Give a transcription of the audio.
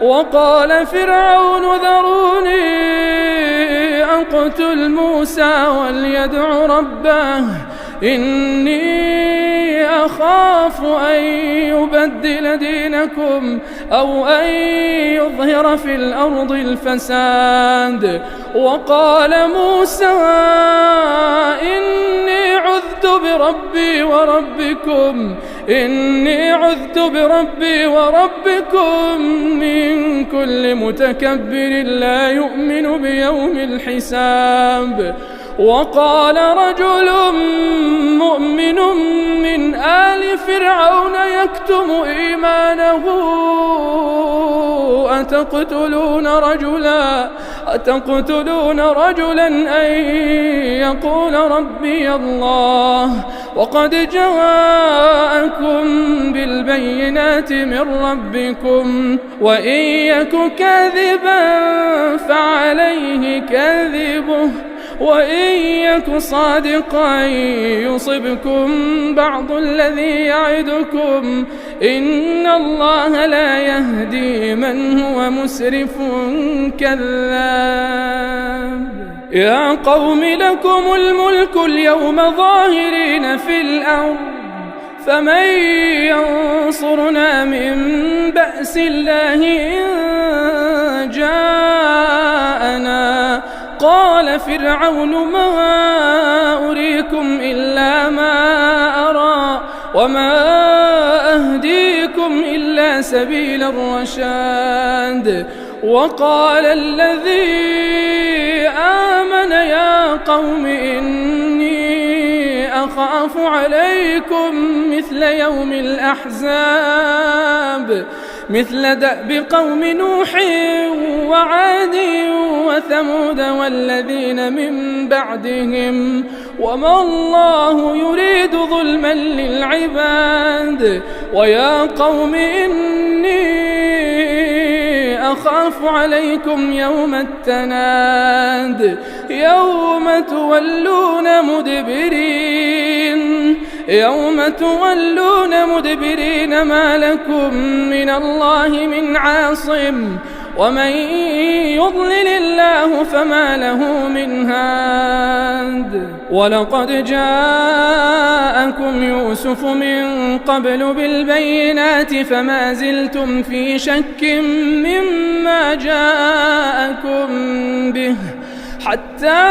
وقال فرعون ذروني أقتل موسى وليدع ربه إني أخاف أن يبدل دينكم أو أن يظهر في الأرض الفساد. وقال موسى إني عذت بربي وربكم من كل متكبر لا يؤمن بيوم الحساب. وقال رجل مؤمن من آل فرعون يكتم إيمانه أتقتلون رجلا أن يقول ربي الله وقد جاءكم بالبينات من ربكم وإن يك كاذبا فعليه كاذبه وإن يك صادقا يصبكم بعض الذي يعدكم إن الله لا يهدي من هو مسرف كذاب. يا قوم لكم الملك اليوم ظاهرين في الأرض فمن ينصرنا من بأس الله إن جاءنا. قال فرعون ما أريكم إلا ما أرى وما أهديكم إلا سبيل الرشاد. وقال الذي آمن يا قوم إني أخاف عليكم مثل يوم الأحزاب مثل دأب قوم نوح وعاد وثمود والذين من بعدهم وما الله يريد ظلما للعباد. ويا قوم إني أخاف عليكم يوم التناد يوم تولون مدبرين ما لكم من الله من عاصم ومن يضلل الله فما له من هاد. ولقد جاءكم يوسف من قبل بالبينات فما زلتم في شك مما جاءكم به حتى